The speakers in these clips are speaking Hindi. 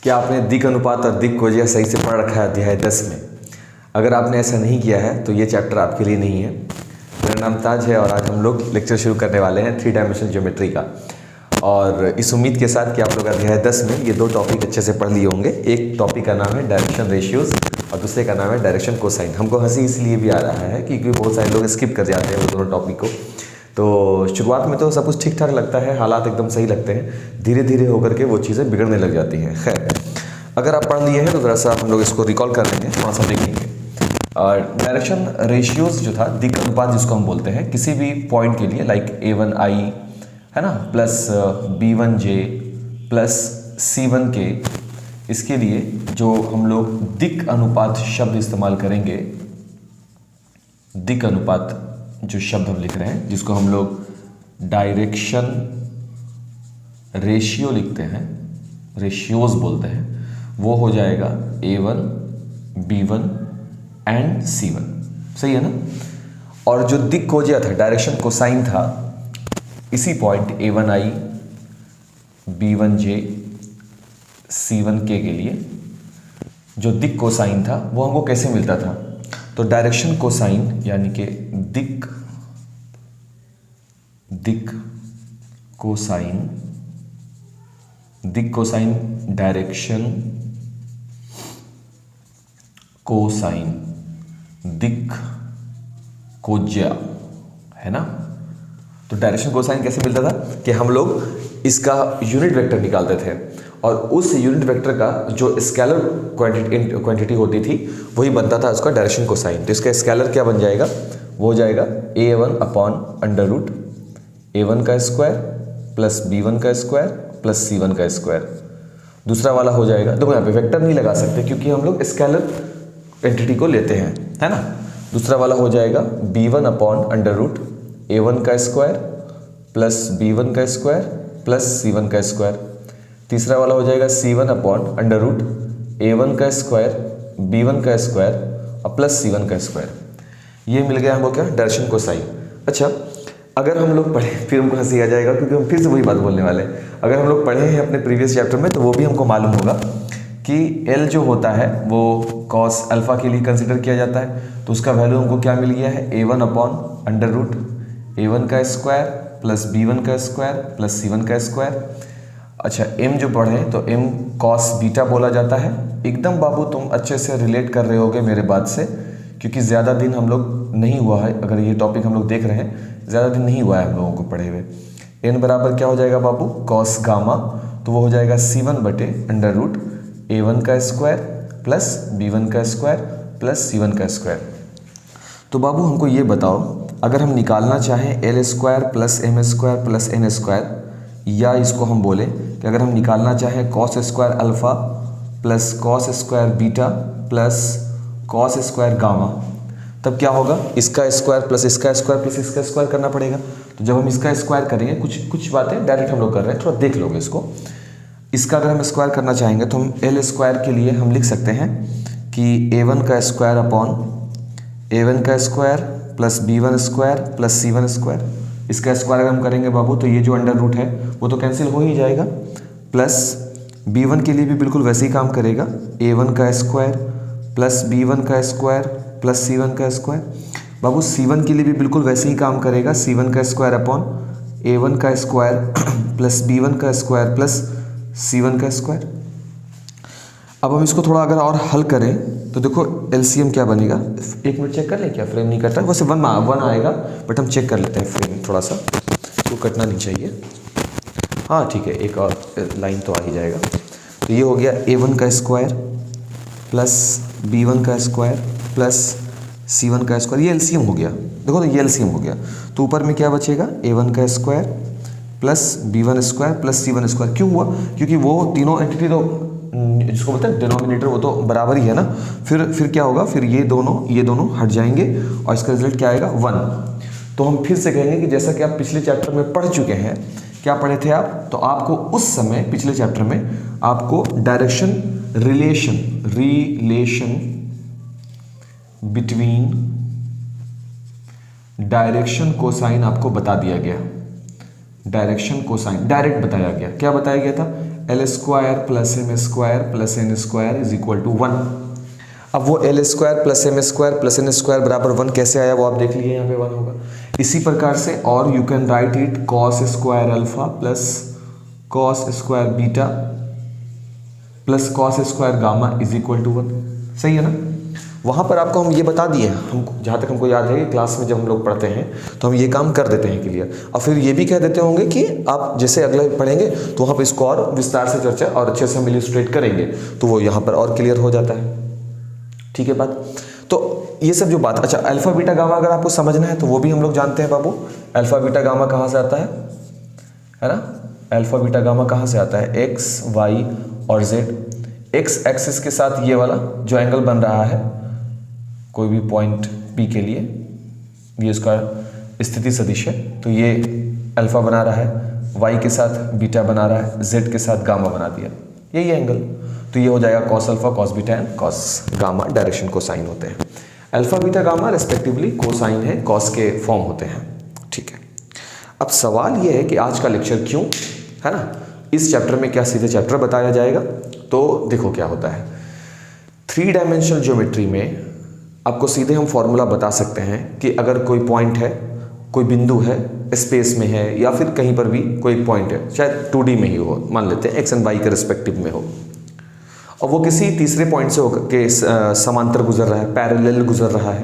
क्या आपने दिक् अनुपात और दिक् कोजिया सही से पढ़ रखा है अध्याय 10 में? अगर आपने ऐसा नहीं किया है तो ये चैप्टर आपके लिए नहीं है। मेरा नाम ताज है और आज हम लोग लेक्चर शुरू करने वाले हैं 3 डायमेंशनल ज्योमेट्री का, और इस उम्मीद के साथ कि आप लोग अध्याय 10 में ये 2 टॉपिक अच्छे से पढ़ लिए होंगे। एक टॉपिक का नाम है डायरेक्शन रेशियोज और दूसरे का नाम है डायरेक्शन कोसाइन। हमको हंसी इसलिए भी आ रहा है क्योंकि बहुत सारे लोग स्किप कर जाते हैं वो दोनों टॉपिक को। तो शुरुआत में तो सब कुछ ठीक ठाक लगता है, हालात एकदम सही लगते हैं, धीरे धीरे होकर के वो चीज़ें बिगड़ने लग जाती हैं। खैर, अगर आप पढ़ लिए हैं तो ज़रा सा हम लोग इसको रिकॉल कर लेंगे, थोड़ा सा देखेंगे। डायरेक्शन रेशियोज जो था, दिक् अनुपात जिसको हम बोलते हैं, किसी भी पॉइंट के लिए लाइक A1i है ना प्लस B1j प्लस C1k, इसके लिए जो हम लोग दिक् अनुपात शब्द इस्तेमाल करेंगे, दिक् अनुपात जो शब्द हम लिख रहे हैं जिसको हम लोग डायरेक्शन रेशियो लिखते हैं, रेशियोज बोलते हैं, वो हो जाएगा A1, B1 एंड C1। सही है ना। और जो दिक् कोजिया था, डायरेक्शन कोसाइन था, इसी पॉइंट A1i B1j C1k के लिए जो दिक् कोसाइन था वो हमको कैसे मिलता था? तो डायरेक्शन कोसाइन यानी कि दिक् कोसाइन डायरेक्शन कोसाइन दिक् कोज्या है ना। तो डायरेक्शन कोसाइन कैसे मिलता था कि हम लोग इसका यूनिट वेक्टर निकालते थे और उस यूनिट वेक्टर का जो स्केलर क्वांटिटी होती थी वही बनता था उसका डायरेक्शन कोसाइन। तो इसका स्केलर क्या बन जाएगा? वो हो जाएगा A1 upon under root A1 का स्क्वायर प्लस B1 का स्क्वायर प्लस C1 का स्क्वायर। दूसरा वाला हो जाएगा, देखो यहाँ पे वेक्टर नहीं लगा सकते क्योंकि हम लोग स्केलर एंटिटी को लेते हैं, है ना। दूसरा वाला हो जाएगा B1 upon under root A1 का स्क्वायर प्लस B1 का स्क्वायर प्लस C1 का स्क्वायर। तीसरा वाला हो जाएगा C1 upon under root A1 का स्क्वायर B1 का स्क्वायर और प्लस C1 का स्क्वायर। ये मिल गया हमको क्या? Direction cosine. अच्छा, अगर हम लोग पढ़े, फिर हमको हंसी आ जाएगा क्योंकि हम फिर से वही बात बोलने वाले हैं। अगर हम लोग पढ़े हैं अपने प्रीवियस चैप्टर में तो वो भी हमको मालूम होगा कि L जो होता है वो कॉस अल्फा के लिए कंसिडर किया जाता है। तो उसका वैल्यू हमको क्या मिल गया है? A1 upon under root A1 का स्क्वायर प्लस B1 का स्क्वायर प्लस C1 का स्क्वायर। अच्छा, M जो पढ़े तो M कॉस बीटा बोला जाता है। एकदम बाबू तुम अच्छे से रिलेट कर रहे होगे मेरे बात से, क्योंकि ज़्यादा दिन हम लोग नहीं हुआ है, अगर ये टॉपिक हम लोग देख रहे हैं ज़्यादा दिन नहीं हुआ है हम लोगों को पढ़े हुए। N बराबर क्या हो जाएगा बाबू? Cos gamma. तो वो हो जाएगा C1 बटे अंडर रूट A1 का स्क्वायर प्लस B1 का स्क्वायर प्लस C1 का स्क्वायर। तो बाबू हमको ये बताओ, अगर हम निकालना चाहें L square plus M square plus N square, या इसको हम बोले कि अगर हम निकालना चाहें cos square alpha plus cos square beta plus cos square gamma, तब क्या होगा? इसका स्क्वायर प्लस इसका स्क्वायर प्लस इसका स्क्वायर करना पड़ेगा। तो जब हम इसका स्क्वायर करेंगे, कुछ बातें डायरेक्ट हम लोग कर रहे हैं, थोड़ा देख लोगे इसको। इसका अगर हम स्क्वायर करना चाहेंगे तो हम L स्क्वायर के लिए हम लिख सकते हैं कि A1 का स्क्वायर अपॉन A1 का square plus B1 square plus C1 square. इसका स्क्वायर अगर हम करेंगे बाबू तो ये जो अंडर रूट है वो तो कैंसिल हो ही जाएगा, प्लस B1 के लिए भी बिल्कुल वैसे ही काम करेगा, A1 का स्क्वायर प्लस B1 का स्क्वायर प्लस C1 का स्क्वायर। बाबू C1 के लिए भी बिल्कुल वैसे ही काम करेगा, C1 का स्क्वायर अपॉन A1 का स्क्वायर प्लस B1 का स्क्वायर प्लस C1 का स्क्वायर। अब हम इसको थोड़ा अगर और हल करें तो देखो LCM क्या बनेगा। 1 मिनट चेक कर लें, क्या फ्रेम नहीं कट रहा? वैसे 1 आएगा, बट हम चेक कर लेते हैं फ्रेम थोड़ा सा, तो कटना नहीं चाहिए। हाँ ठीक है, एक और लाइन तो आ ही जाएगा। तो ये हो गया A1 का स्क्वायर प्लस B1 का स्क्वायर प्लस C1 का स्क्वायर। ये LCM हो गया, देखो तो ये LCM हो गया। तो ऊपर में क्या बचेगा? A1 का square plus B1 square plus C1 square. क्यों हुआ? क्योंकि वो तीनों एंटिटी तो जिसको बोलते हैं डिनोमिनेटर वो तो बराबर ही है ना। फिर क्या होगा? फिर ये दोनों हट जाएंगे और इसका रिजल्ट क्या आएगा? 1। तो हम फिर से कहेंगे कि जैसा कि आप पिछले चैप्टर में पढ़ चुके हैं, क्या पढ़े थे आप? तो आपको उस समय पिछले चैप्टर में आपको direction relation between direction cosine आपको बता दिया गया। डायरेक्शन कोसाइन डायरेक्ट बताया गया। क्या बताया गया था? L square plus M square plus N square is equal to 1। अब वो L square plus M square plus N square बराबर 1 कैसे आया वो आप देख लीजिए, यहाँ पे 1 होगा। इसी प्रकार से और you can write it cos square alpha plus cos square beta plus cos square gamma is equal to 1। सही है ना। वहाँ पर आपको हम ये बता दिए, हम जहाँ तक हमको याद है कि क्लास में जब हम लोग पढ़ते हैं तो हम ये काम कर देते हैं क्लियर, और फिर ये भी कह देते होंगे कि आप जैसे अगले पढ़ेंगे तो वहाँ पर इसको और विस्तार से चर्चा और अच्छे से हम इलस्ट्रेट करेंगे तो वो यहाँ पर और क्लियर हो जाता है। ठीक है बात। तो ये सब जो बात, अच्छा अल्फा बीटा गामा अगर आपको समझना है तो वो भी हम लोग जानते हैं बाबू। अल्फा बीटा गामा कहाँ से आता है ना। अल्फा बीटा गामा कहाँ से आता है, एक्स वाई और जेड। एक्स एक्सिस के साथ ये वाला जो एंगल बन रहा है कोई भी पॉइंट पी के लिए, ये इसका स्थिति सदिश है, तो ये अल्फा बना रहा है, वाई के साथ बीटा बना रहा है, जेड के साथ गामा बना दिया, यही एंगल। तो ये हो जाएगा cos alpha cos beta and cos gamma, direction cosine होते हैं। Alpha beta gamma respectively cosine है, कॉस के फॉर्म होते हैं। ठीक है। अब सवाल ये है कि आज का लेक्चर क्यों, है ना, इस चैप्टर में क्या सीधे चैप्टर बताया जाएगा। तो देखो क्या होता है, 3 डायमेंशनल ज्योमेट्री में आपको सीधे हम फॉर्मूला बता सकते हैं कि अगर कोई पॉइंट है, कोई बिंदु है, स्पेस में है या फिर कहीं पर भी कोई पॉइंट है, शायद 2D में ही हो, मान लेते हैं एक्स एंड वाई के रिस्पेक्टिव में हो, और वो किसी तीसरे पॉइंट से होकर के समांतर गुजर रहा है, पैरेलल गुजर रहा है,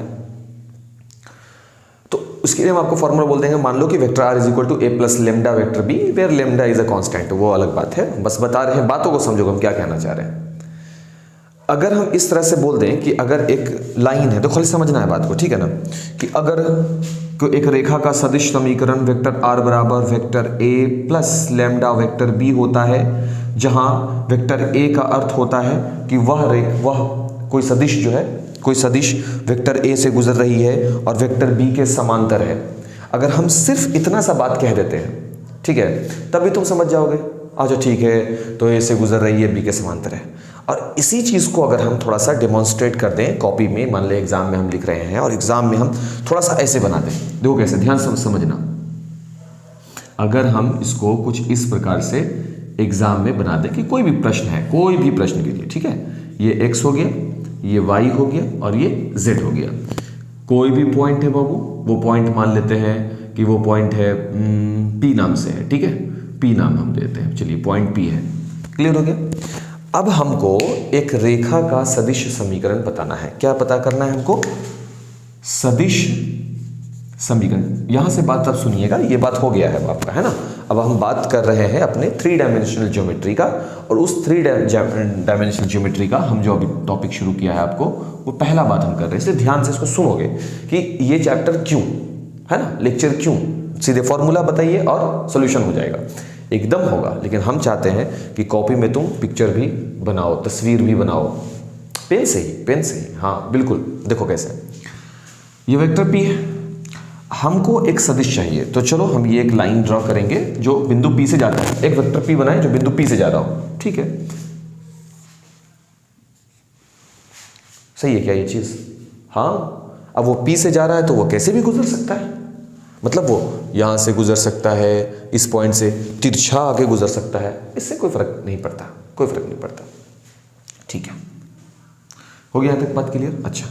तो उसके लिए हम आपको फॉर्मूला बोल देंगे। मान लो कि vector R is equal to A plus lambda vector B, where lambda is a constant. वो अलग बात है, बस बता रहे हैं, बातों को समझो हम क्या कहना चाह रहे हैं। अगर हम इस तरह से बोल दें कि अगर एक लाइन है, तो खाली समझना है बात को, ठीक है ना, कि अगर एक रेखा का सदिश समीकरण वेक्टर आर बराबर vector A plus lambda vector B होता है, जहां वेक्टर ए का अर्थ होता है कि वह कोई सदिश जो है, कोई सदिश वेक्टर ए से गुजर रही है और वेक्टर बी के समांतर है। अगर हम सिर्फ इतना सा बात कह देते हैं, ठीक है, तभी तुम समझ जाओगे, अच्छा ठीक है, तो ए से गुजर रही है, बी के समांतर है। और इसी चीज़ को अगर हम थोड़ा सा डेमोन्स्ट्रेट कर दें कॉपी में, मान ले एग्जाम में हम लिख रहे हैं और एग्जाम में हम थोड़ा सा ऐसे बना दें, देखो कैसे, ध्यान से समझना। अगर हम इसको कुछ इस प्रकार से एग्जाम में बना दें कि कोई भी प्रश्न है, कोई भी प्रश्न के लिए, ठीक है, ये x हो गया, ये y हो गया और ये z हो गया। कोई भी पॉइंट है बाबू, वो पॉइंट मान लेते हैं कि वो पॉइंट है P नाम से है, ठीक है, P नाम हम देते हैं, चलिए पॉइंट P है। क्लियर हो गया। अब हमको एक रेखा का सदिश समीकरण बताना है। क्या पता करना है हमको, सदिश समीकरण। यहां से बात आप सुनिएगा, ये बात हो गया है आपका, है ना। अब हम बात कर रहे हैं अपने 3 डायमेंशनल ज्योमेट्री का, और उस 3 डायमेंशनल ज्योमेट्री का हम जो अभी टॉपिक शुरू किया है आपको, वो पहला बात हम कर रहे हैं, इसलिए ध्यान से इसको सुनोगे कि ये चैप्टर क्यों, है ना, लेक्चर क्यों। सीधे फॉर्मूला बताइए और सोल्यूशन हो जाएगा, एकदम होगा। लेकिन हम चाहते हैं कि कॉपी में तुम पिक्चर भी बनाओ, तस्वीर भी बनाओ, पेन से ही, हाँ बिल्कुल। देखो कैसे, ये वेक्टर P है, हमको एक सदिश चाहिए, तो चलो हम ये एक लाइन ड्रॉ करेंगे जो बिंदु P से जाता है। एक वेक्टर P बनाए जो बिंदु P से जा रहा हो, ठीक है, सही है क्या ये चीज, हाँ। अब वो P से जा रहा है तो वो कैसे भी गुजर सकता है, मतलब वो यहां से गुजर सकता है, इस पॉइंट से तिरछा आगे गुजर सकता है, इससे कोई फर्क नहीं पड़ता, कोई फर्क नहीं पड़ता। ठीक है, हो गया यहां तक बात क्लियर। अच्छा,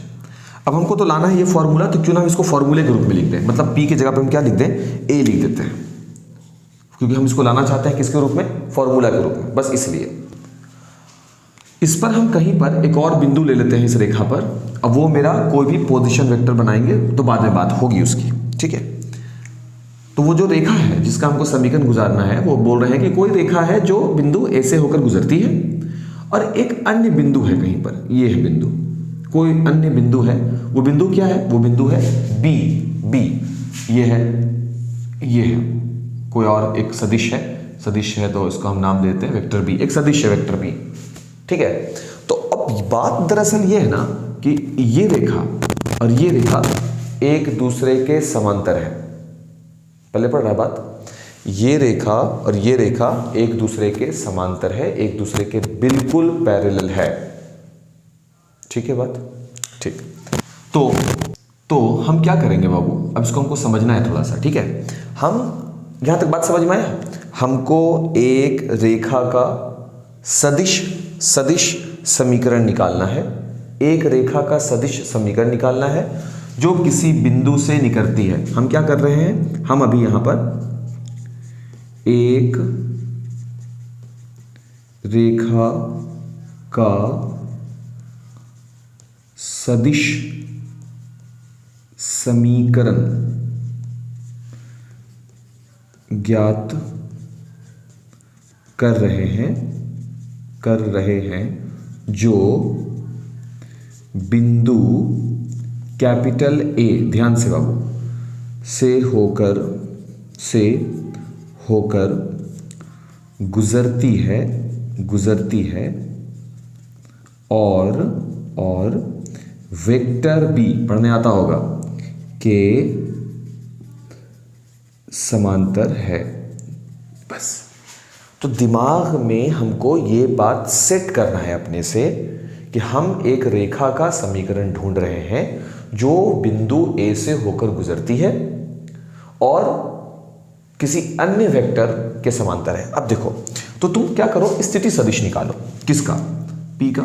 अब हमको तो लाना है ये फॉर्मूला, तो क्यों ना हम इसको फॉर्मूले के रूप में लिख दें, मतलब P की जगह पे हम क्या लिख दें, A लिख देते हैं, क्योंकि हम इसको लाना चाहते हैं किसके रूप में, फॉर्मूला के रूप में, बस इसलिए। इस पर हम कहीं पर एक और बिंदु ले लेते हैं इस रेखा पर। अब वो मेरा कोई भी पोजीशन वेक्टर बनाएंगे तो बाद में बात होगी उसकी, ठीक है। तो वो जो रेखा है जिसका हमको समीकरण गुजारना है, वो बोल रहे हैं कि कोई रेखा है जो बिंदु ए से होकर गुजरती है, और एक अन्य बिंदु है कहीं पर, ये है बिंदु, कोई अन्य बिंदु है। वो बिंदु क्या है, वो बिंदु है बी, ये है कोई और एक सदिश है, तो इसको हम नाम देते हैं वेक्टर बी, एक सदिश है वेक्टर बी, ठीक है। तो अब बात दरअसल ये है ना कि ये रेखा और ये रेखा एक दूसरे के समांतर है। पहले पढ़ रहा बात, ये रेखा और ये रेखा एक दूसरे के समांतर है, एक दूसरे के बिल्कुल पैरेलल है, ठीक है बात, ठीक। तो हम क्या करेंगे बाबू, अब इसको हमको समझना है थोड़ा सा, ठीक है। हम यहां तक बात समझ में आया, हमको एक रेखा का सदिश सदिश समीकरण निकालना है, एक रेखा का सदिश समीकरण निकालना है जो किसी बिंदु से निकलती है। हम क्या कर रहे हैं, हम अभी यहां पर एक रेखा का सदिश समीकरण ज्ञात कर रहे हैं जो बिंदु कैपिटल ए, ध्यान से बाबू, से होकर गुजरती है और वेक्टर बी, पढ़ने आता होगा, के समांतर है। बस, तो दिमाग में हमको ये बात सेट करना है अपने से कि हम एक रेखा का समीकरण ढूंढ रहे हैं जो बिंदु ए से होकर गुजरती है और किसी अन्य वेक्टर के समांतर है। अब देखो, तो तुम क्या करो, स्थिति सदिश निकालो। किसका? पी का।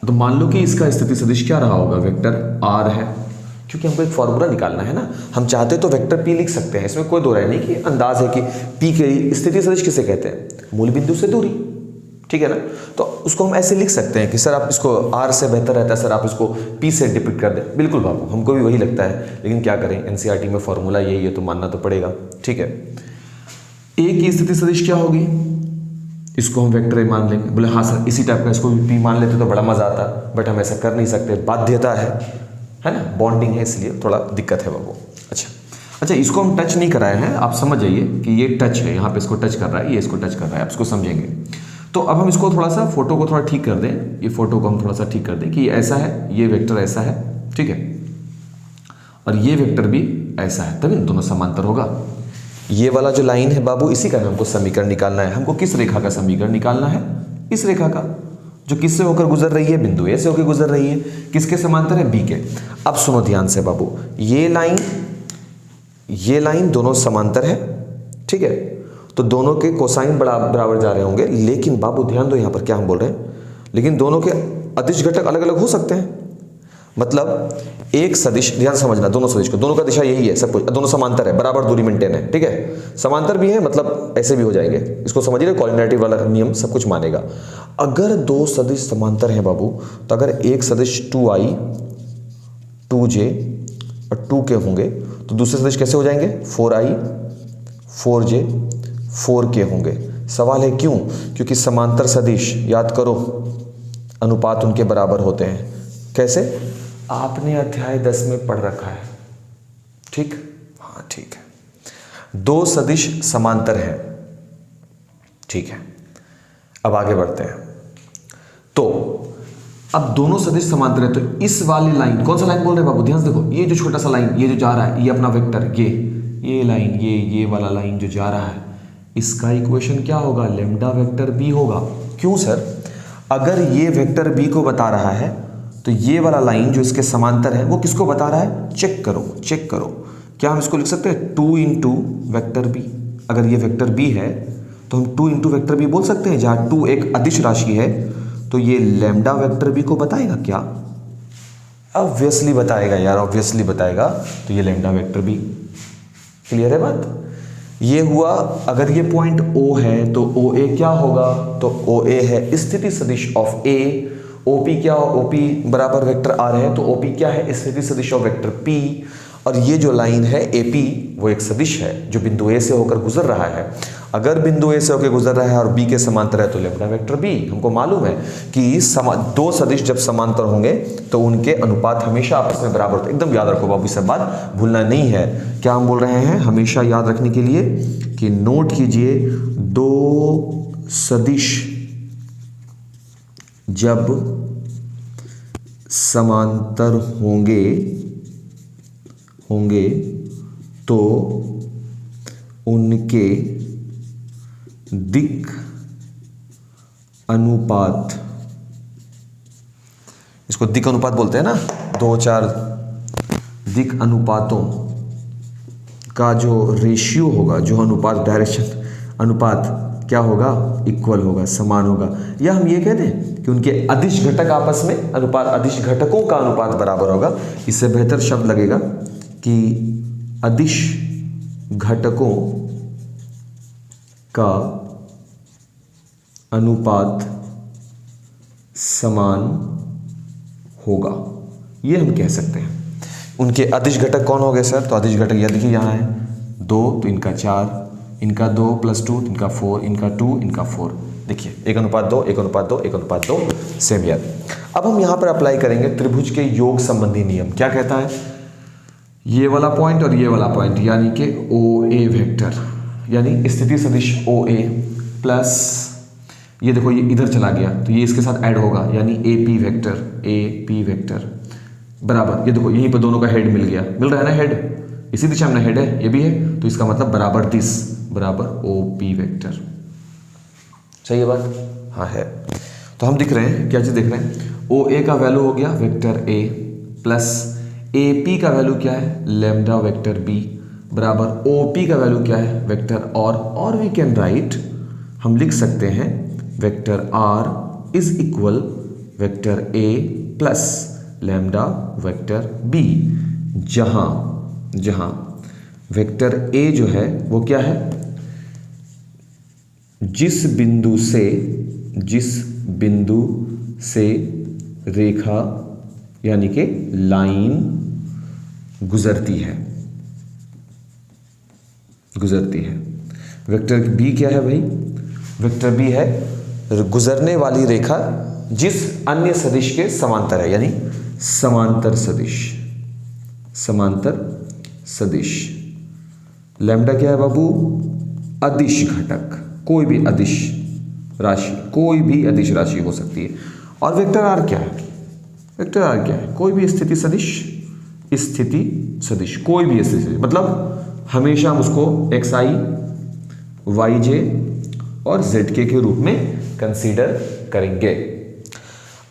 तो मान लो कि इसका स्थिति सदिश क्या रहा होगा, वेक्टर आर है, क्योंकि हमको एक फॉर्मूला निकालना है ना। हम चाहते तो वेक्टर पी लिख सकते हैं, इसमें कोई दो राय नहीं, कि अंदाज है कि पी के स्थिति सदिश किसे कहते हैं, मूल बिंदु से दूरी, ठीक है ना। तो उसको हम ऐसे लिख सकते हैं कि सर आप इसको आर से बेहतर रहता है, सर आप इसको पी से डिपिक्ट कर दें। बिल्कुल बाबू, हमको भी वही लगता है, लेकिन क्या करें, एनसीईआरटी में फॉर्मूला यही है तो मानना तो पड़ेगा, ठीक है। ए की स्थिति सदिश क्या होगी, इसको हम वेक्टर ए मान लेंगे। बोले हाँ सर, इसी टाइप का इसको भी पी मान लेते तो बड़ा मजा आता, बट हम ऐसा कर नहीं सकते, बाध्यता है ना, बॉन्डिंग है, इसलिए थोड़ा दिक्कत है बाबू। अच्छा, इसको हम टच नहीं कराए हैं, आप समझ जाइए कि ये टच है, यहाँ पे इसको टच कर रहा है, ये इसको टच कर रहा है, आप इसको समझेंगे। तो अब हम इसको थोड़ा सा, फोटो को थोड़ा ठीक कर दें, ये फोटो को हम थोड़ा सा ठीक कर दें कि ये ऐसा है, ये वेक्टर ऐसा है, ठीक है, और ये वेक्टर भी ऐसा है, तभी दोनों समांतर होगा। ये वाला जो लाइन है बाबू, इसी का हमको समीकरण निकालना है। हमको किस रेखा का समीकरण निकालना है, इस रेखा का, जो किससे होकर गुजर रही है, बिंदु ए से होकर गुजर रही है, किसके समांतर है, बी के। अब सुनो ध्यान से बाबू, ये लाइन दोनों समांतर है, ठीक है, तो दोनों के कोसाइन बराबर जा रहे होंगे। लेकिन बाबू ध्यान दो, यहां पर क्या हम बोल रहे हैं, लेकिन दोनों के अदिश घटक अलग अलग हो सकते हैं। मतलब एक सदिश, ध्यान समझना, दोनों सदिश को, दोनों का दिशा यही है, सब कुछ, दोनों समांतर है, बराबर दूरी मेंटेन है, ठीक है, समांतर भी है, मतलब ऐसे भी हो जाएंगे, इसको समझिए, कोऑर्डिनेटिव वाला नियम सब कुछ मानेगा। अगर दो सदिश समांतर हैं बाबू, तो अगर एक सदिश 2i 2j और 2k होंगे, तो दूसरे सदिश कैसे हो जाएंगे, 4i 4j 4k होंगे। सवाल है क्यों, क्योंकि समांतर सदिश, याद करो, अनुपात उनके बराबर होते हैं। कैसे, आपने अध्याय 10 में पढ़ रखा है, ठीक, हाँ ठीक है। दो सदिश समांतर हैं, ठीक है। अब आगे बढ़ते हैं। तो अब दोनों सदिश समांतर है, तो इस वाली लाइन, कौन सा लाइन बोल रहे हैं बाबू, ध्यान से देखो, ये जो छोटा सा लाइन, ये जो जा रहा है, ये अपना वेक्टर, ये लाइन, ये वाला लाइन जो जा रहा है, इसका इक्वेशन क्या होगा, लैम्डा वेक्टर बी होगा। क्यों सर, अगर ये वेक्टर बी को बता रहा है, तो ये वाला लाइन जो इसके समांतर है वो किसको बता रहा है, चेक करो। क्या हम इसको लिख सकते हैं 2 इंटू वेक्टर बी। अगर ये वेक्टर बी है तो हम 2 इंटू वेक्टर बी बोल सकते हैं, जहां 2 एक अदिश राशि है, तो ये लैम्डा वेक्टर बी को बताएगा क्या, ऑब्वियसली बताएगा यार, ऑब्वियसली बताएगा। तो ये लैम्डा वेक्टर बी, क्लियर है बात। ये हुआ, अगर ये पॉइंट O है तो OA क्या होगा, तो OA है स्थिति सदिश ऑफ A। OP क्या, OP बराबर वेक्टर R है, तो OP क्या है, स्थिति सदिश ऑफ वेक्टर P। और ये जो लाइन है AP, वो एक सदिश है जो बिंदु A से होकर गुजर रहा है। अगर बिंदु A से होकर गुजर रहा है और B के समांतर है, तो लैम्डा वेक्टर B। हमको मालूम है कि दो सदिश जब समांतर होंगे तो उनके अनुपात हमेशा आपस में बराबर होते हैं। एकदम याद रखो बाबू, सब बात भूलना नहीं है। क्या हम बोल रहे हैं, हमेशा याद रखने के लिए कि नोट कीजिए, दो सदिश जब समांतर होंगे तो उनके दिक् अनुपात, इसको दिक् अनुपात बोलते हैं ना, 2-4 दिक् अनुपातों का जो रेशियो होगा, जो अनुपात, डायरेक्शन अनुपात क्या होगा, इक्वल होगा, समान होगा। या हम ये कह दें कि उनके अदिश घटक आपस में अनुपात, अदिश घटकों का अनुपात बराबर होगा। इससे बेहतर शब्द लगेगा कि अदिश घटकों का अनुपात समान होगा, ये हम कह सकते हैं। उनके अदिश घटक कौन हो गए सर? तो अदिश घटक यह देखिए यहाँ है 2 तो इनका 4, इनका 2 + 2 इनका 4, इनका 2 इनका 4। देखिए 1:2, 1:2, 1:2, सेम यार। अब हम यहाँ पर अप्लाई करेंगे त्रिभुज के योग संबंधी नियम। क्या कहता है? ये वाला पॉइंट और ये वाला पॉइंट यानी कि OA वेक्टर, यानी स्थिति सदिश OA प्लस ये देखो ये इधर चला गया तो ये इसके साथ ऐड होगा, यानी AP वेक्टर बराबर, ये देखो यहीं पर दोनों का हेड मिल गया, मिल रहा है ना हेड, इसी दिशा में हेड है, ये भी है, तो इसका मतलब बराबर दिस बराबर OP वेक्टर। सही है बात? हाँ है। तो हम दिख रहे हैं, क्या चीज़ देख रहे हैं? OA का वैल्यू हो गया वेक्टर A प्लस AP का वैल्यू क्या है? लैम्डा वेक्टर B बराबर OP का वैल्यू क्या है? वेक्टर और वी कैन राइट, हम लिख सकते हैं vector R is equal vector A plus lambda vector B, जहां वेक्टर A जो है वो क्या है? जिस बिंदु से रेखा यानी कि लाइन गुजरती है। वेक्टर B क्या है भाई? वेक्टर B है गुजरने वाली रेखा जिस अन्य सदिश के समांतर है, यानी समांतर सदिश। लैम्डा क्या है बाबू? अदिश घटक, कोई भी अदिश राशि हो सकती है। और वेक्टर आर क्या है? कोई भी स्थिति सदिश, कोई भी स्थिति सदिश, मतलब हमेशा हम उसको xi, yj और zk के रूप में कंसीडर करेंगे।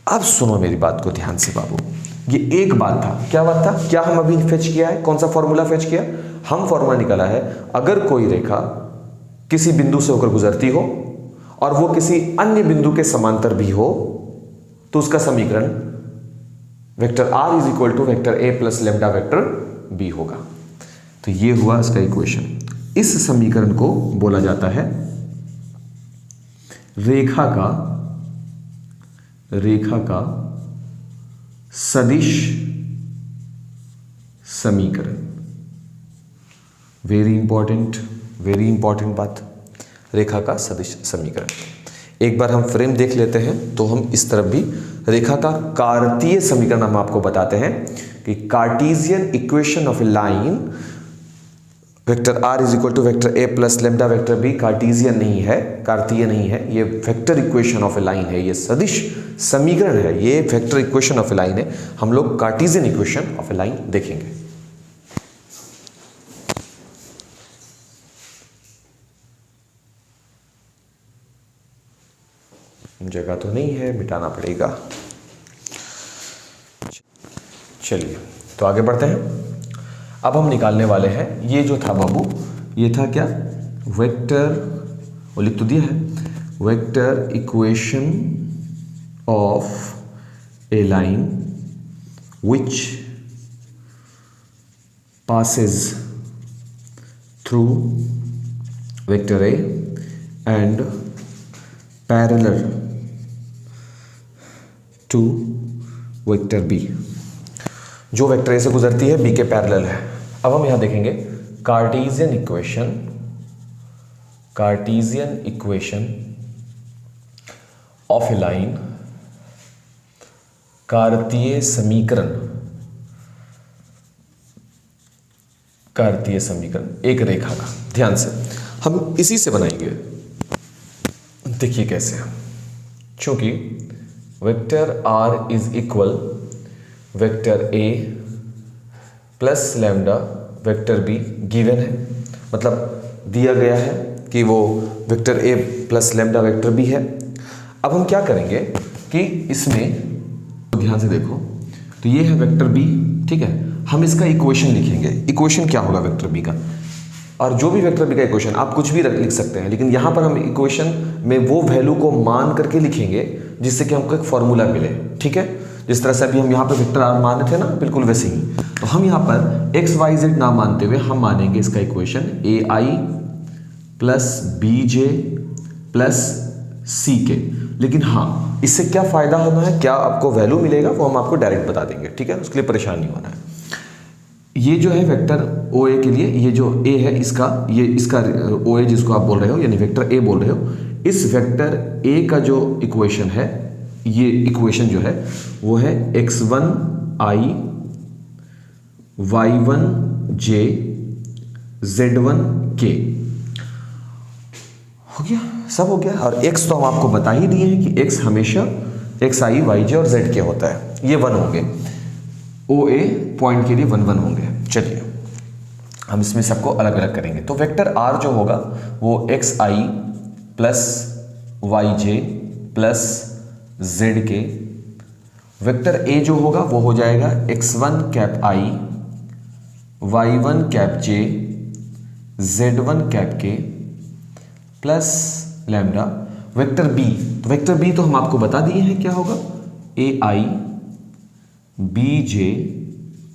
अब सुनो मेरी बात को ध्यान से बाबू, ये एक बात था। क्या बात था? क्या हम अभी फेच किया है? कौन सा फॉर्मूला फेच किया? हम फॉर्मूला निकाला है, अगर कोई रेखा किसी बिंदु से होकर गुजरती हो और वो किसी अन्य बिंदु के समांतर भी हो तो उसका समीकरण vector R is equal to vector A plus lambda vector B होगा। तो ये हुआ इसका इक्वेशन। इस समीकरण को बोला जाता है रेखा का सदिश समीकरण। वेरी इंपॉर्टेंट बात, रेखा का सदिश समीकरण। एक बार हम फ्रेम देख लेते हैं तो हम इस तरफ भी रेखा का कार्तीय समीकरण हम आपको बताते हैं कि Cartesian equation of a line vector R is equal to vector A plus lambda vector B Cartesian नहीं है, कार्तीय नहीं है, ये vector equation of a line है, ये सदिश समीकरण है, ये vector equation of a line है। हम लोग Cartesian equation of a line देखेंगे। जगह तो नहीं है, मिटाना पड़ेगा। चलिए तो आगे बढ़ते हैं। अब हम निकालने वाले हैं, ये जो था बाबू, ये था क्या? वेक्टर, वो लिख तो दिया है, vector equation of a line which passes through vector A and parallel to vector B, जो वेक्टर ए से गुजरती है B के पैरेलल है। अब हम यहां देखेंगे Cartesian equation of a line, कार्तीय समीकरण एक रेखा का। ध्यान से हम इसी से बनाएंगे, देखिए कैसे। चूंकि vector R is equal vector A plus lambda vector B given है, मतलब दिया गया है कि वो vector A plus lambda vector B है। अब हम क्या करेंगे कि इसमें ध्यान से देखो, तो ये है वेक्टर B, ठीक है। हम इसका इक्वेशन लिखेंगे। इक्वेशन क्या होगा वेक्टर B का? और जो भी वेक्टर बी का इक्वेशन आप कुछ भी लिख सकते हैं, लेकिन यहाँ पर हम इक्वेशन में वो वैल्यू को मान करके लिखेंगे जिससे कि हमको एक फॉर्मूला मिले, ठीक है। जिस तरह से अभी हम यहाँ पर वेक्टर आर माने थे ना, बिल्कुल वैसे ही। तो हम यहाँ पर एक्स वाई जेड ना मानते हुए हम मानेंगे इसका इक्वेशन ए आई प्लस बी जे प्लस सी के। लेकिन हाँ, इससे क्या फ़ायदा होना है, क्या आपको वैल्यू मिलेगा, वो हम आपको डायरेक्ट बता देंगे, ठीक है। उसके लिए परेशान नहीं होना है। ये जो है वेक्टर ओ ए के लिए, ये जो ए है इसका, ये इसका ओ ए जिसको आप बोल रहे हो, यानी वेक्टर ए बोल रहे हो, इस वेक्टर ए का जो इक्वेशन है, ये इक्वेशन जो है वो है x1 i y1 j z1 k। हो गया, सब हो गया। और x तो हम आपको बता ही दिए हैं कि x हमेशा x i y j और z k होता है, ये 1 होंगे। ओ ए पॉइंट के लिए 1 1 होंगे। चलिए हम इसमें सबको अलग अलग करेंगे। तो वेक्टर r जो होगा वो x i plus y j plus z के। वेक्टर a जो होगा वो हो जाएगा x1 cap i y1 cap j z1 cap k plus lambda. Vector b, तो वेक्टर b तो हम आपको बता दिए हैं क्या होगा, a i b j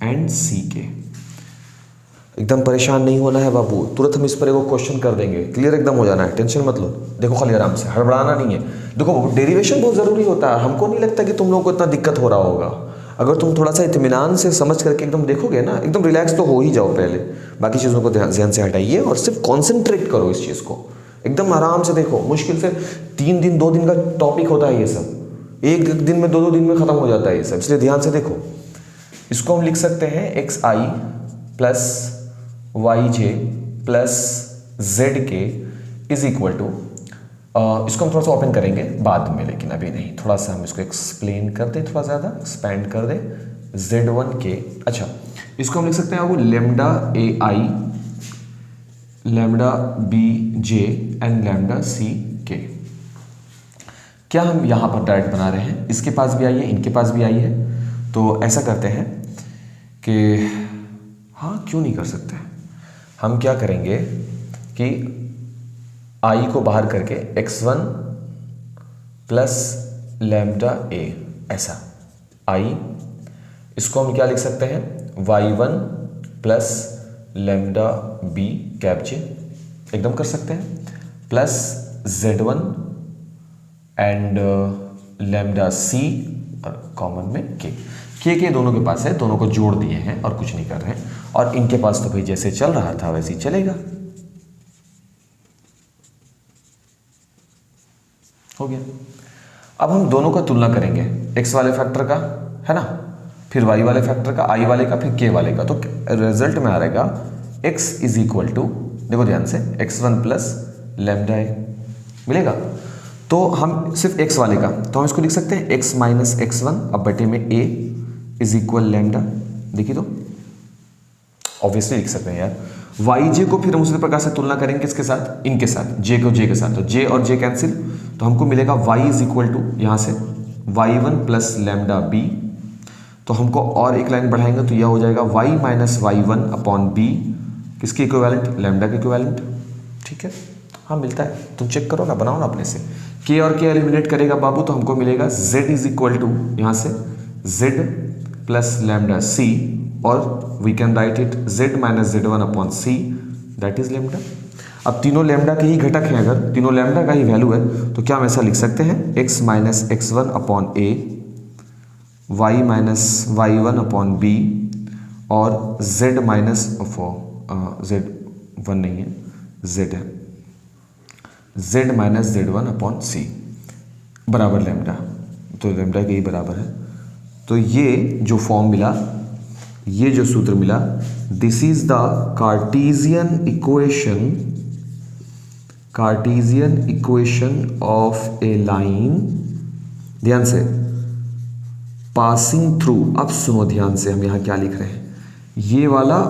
and c के। एकदम परेशान नहीं होना है बाबू, तुरंत हम इस पर एक क्वेश्चन कर देंगे, क्लियर एकदम हो जाना है, टेंशन मत लो। देखो खाली आराम से, हड़बड़ाना नहीं है। देखो डेरिवेशन बहुत ज़रूरी होता है, हमको नहीं लगता कि तुम लोगों को इतना दिक्कत हो रहा होगा। अगर तुम थोड़ा सा इत्मीनान से समझ करके एकदम देखोगे ना, एकदम रिलैक्स तो हो ही जाओ पहले, बाकी चीज़ों को ध्यान से हटाइए और सिर्फ कॉन्सेंट्रेट करो इस चीज़ को, एकदम आराम से देखो। मुश्किल से 3 दिन 2 दिन का टॉपिक होता है ये सब, एक दिन में 2 दिन में ख़त्म हो जाता है ये सब, इसलिए ध्यान से देखो। इसको हम लिख सकते हैं एक्स आई प्लस वाई जे प्लस जेड के इज इक्वल टू, इसको हम थोड़ा सा ओपन करेंगे बाद में, लेकिन अभी नहीं, थोड़ा सा हम इसको एक्सप्लेन कर दें, थोड़ा ज़्यादा एक्सपैंड कर दें। z1 के, अच्छा इसको हम लिख सकते हैं वो lambda A I lambda B J and lambda C K. क्या हम यहाँ पर डायरेक्ट बना रहे हैं, इसके पास भी आई है, इनके पास भी आई है, तो ऐसा करते हैं कि हाँ क्यों नहीं कर सकते, हम क्या करेंगे कि आई को बाहर करके x1 प्लस लैम्डा ए, ऐसा आई, इसको हम क्या लिख सकते हैं y1 plus lambda B cap J, एकदम कर सकते हैं, plus z1 and lambda C और कॉमन में के दोनों के पास है, दोनों को जोड़ दिए हैं और कुछ नहीं कर रहे हैं। और इनके पास तो भाई जैसे चल रहा था वैसे ही चलेगा। हो गया। अब हम दोनों का तुलना करेंगे, x वाले फैक्टर का है ना, फिर y वाले फैक्टर का, i वाले का, फिर k वाले का। तो रिजल्ट में आ रहेगा x इज इक्वल टू, देखो ध्यान से, x1 प्लस लैम्डा ए मिलेगा। तो हम सिर्फ x वाले का, तो हम इसको लिख सकते हैं x माइनस x1 अब बटे में a इज इक्वल लैम्डा। देखिए तो ऑब्वियसली लिख सकते हैं यार। वाई जे को फिर हम उसी प्रकार से तुलना करेंगे किसके साथ, इनके साथ, जे को जे के साथ, तो जे और जे कैंसिल, तो हमको मिलेगा वाई इज इक्वल टू यहाँ से y1 प्लस लैम्डा बी। तो हमको और एक लाइन बढ़ाएंगे तो यह हो जाएगा y minus y1 upon B, किसके इक्विवेलेंट, लैम्डा के इक्विवेलेंट। ठीक है, हाँ मिलता है, तुम चेक करो ना, बनाओ ना अपने से। के और के एलिमिनेट करेगा बाबू, तो हमको मिलेगा z इज इक्वल टू यहाँ से z प्लस लैम्डा सी, और we can write it z minus z1 upon C, that is lambda. अब तीनों लैम्डा के ही घटक हैं, अगर तीनों लैम्डा का ही वैल्यू है तो क्या हम ऐसा लिख सकते हैं x minus x1 upon A, y minus y1 upon B, और z माइनस z1 नहीं है, z है, z माइनस z1 अपॉन सी बराबर लैम्डा, तो लैम्डा के ही बराबर है। तो ये जो फॉर्म मिला, ये जो सूत्र मिला, this is the Cartesian equation of a line, ध्यान से, पासिंग थ्रू। अब सुनो ध्यान से, हम यहाँ क्या लिख रहे हैं, ये वाला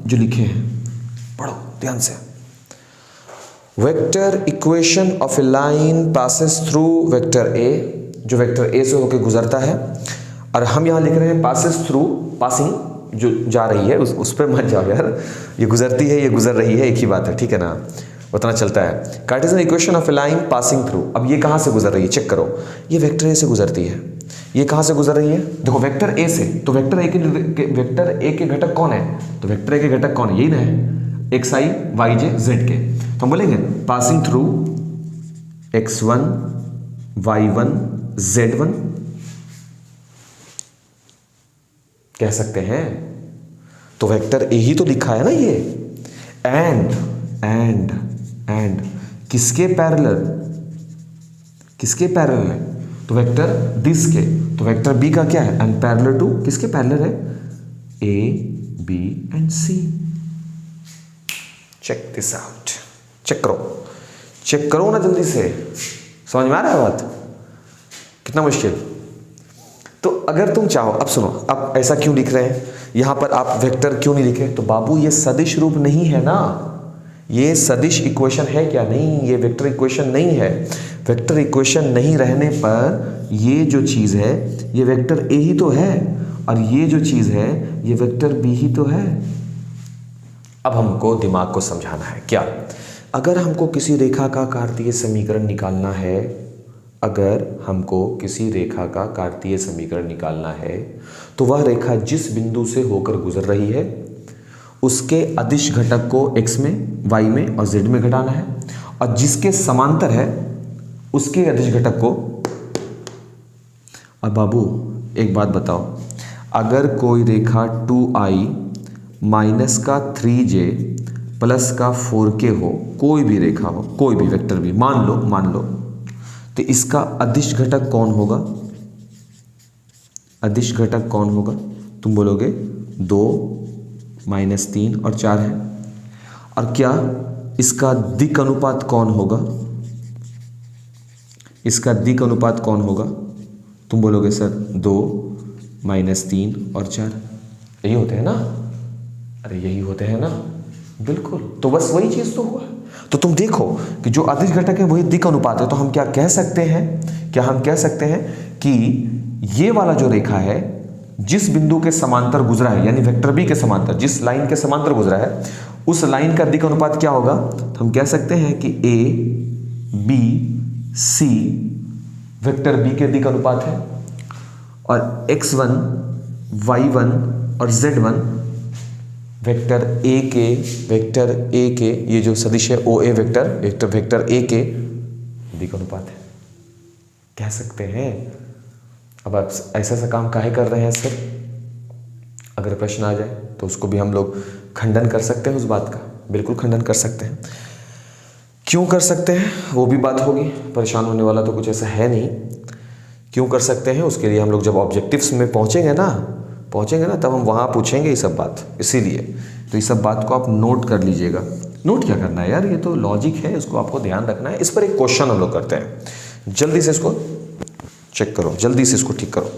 जो लिखे हैं पढ़ो ध्यान से, vector equation of a line passes through vector A, जो वेक्टर ए से होकर गुजरता है, और हम यहाँ लिख रहे हैं पासेस थ्रू, पासिंग जो जा रही है उस पर मत जाओ यार, ये गुजरती है, ये गुजर रही है, एक ही बात है, ठीक है ना, उतना चलता है। Cartesian equation of a line passing through, अब ये कहाँ से गुजर रही है चेक करो, ये वेक्टर ए से गुजरती है, ये कहाँ से गुजर रही है, देखो वेक्टर ए से, तो वेक्टर ए के घटक कौन है, तो वेक्टर ए के घटक कौन है, यही ना है, एक्स आई वाई जे जेड के, तो हम बोलेंगे passing through x1 y1 z1 कह सकते हैं, तो वेक्टर ए ही तो लिखा है ना ये, एंड किसके पैरेलल है, तो वेक्टर दिस के, तो वेक्टर बी का क्या है, एंड पैरेलल टू किसके पैरेलल है, A B and C. Check this out, check करो ना जल्दी से, समझ में आ रहा है बात, कितना मुश्किल। तो अगर तुम चाहो, अब सुनो, अब ऐसा क्यों लिख रहे हैं यहां पर, आप वेक्टर क्यों नहीं लिखे, तो बाबू ये सदिश रूप नहीं है ना, ये सदिश इक्वेशन है क्या, नहीं, ये वेक्टर इक्वेशन नहीं है। वेक्टर इक्वेशन नहीं रहने पर ये जो चीज है ये वेक्टर ए ही तो है, और ये जो चीज है ये वेक्टर बी ही तो है। अब हमको दिमाग को समझाना है क्या, अगर हमको किसी रेखा का कार्तीय समीकरण निकालना है, अगर हमको किसी रेखा का कार्तीय समीकरण निकालना है, तो वह रेखा जिस बिंदु से होकर गुजर रही है उसके अदिश घटक को x में, y में और z में घटाना है, और जिसके समांतर है उसके अदिश घटक को। अब बाबू एक बात बताओ, अगर कोई रेखा 2i माइनस का 3j प्लस का 4k हो, कोई भी रेखा हो, कोई भी वेक्टर भी मान लो, तो इसका अदिश घटक कौन होगा, अदिश घटक कौन होगा, तुम बोलोगे 2 माइनस 3 और 4 है, और क्या इसका दिक् अनुपात कौन होगा, इसका दिक् अनुपात कौन होगा, तुम बोलोगे सर 2 माइनस 3 और 4, यही होते हैं ना, अरे यही होते हैं ना, बिल्कुल, तो बस वही चीज तो हुआ। तो तुम देखो कि जो अदिश घटक है वही दिक् अनुपात है, तो हम क्या कह सकते हैं, क्या हम कह सकते हैं कि ये वाला जो रेखा है जिस बिंदु के समांतर गुजरा है, यानी वेक्टर बी के समांतर, जिस लाइन के समांतर गुजरा है उस लाइन का दिक् अनुपात क्या होगा, तो हम कह सकते हैं कि A B C vector B के दिक् अनुपात है, और x1 y1 और z1 वेक्टर ए के ये जो सदिश है ओ ए वेक्टर ए के दिक् अनुपात है, कह सकते हैं। अब आप ऐसा सा काम काहे कर रहे हैं सर, अगर प्रश्न आ जाए तो उसको भी हम लोग खंडन कर सकते हैं, उस बात का बिल्कुल खंडन कर सकते हैं। क्यों कर सकते हैं वो भी बात होगी, परेशान होने वाला तो कुछ ऐसा है नहीं। क्यों कर सकते हैं उसके लिए हम लोग जब ऑब्जेक्टिव्स में पहुंचेंगे ना तब हम वहाँ पूछेंगे ये सब बात, इसीलिए तो ये सब बात को आप नोट कर लीजिएगा। नोट क्या करना है यार, ये तो लॉजिक है, इसको आपको ध्यान रखना है। इस पर एक क्वेश्चन हम लोग करते हैं, जल्दी से इसको चेक करो, जल्दी से इसको ठीक करो।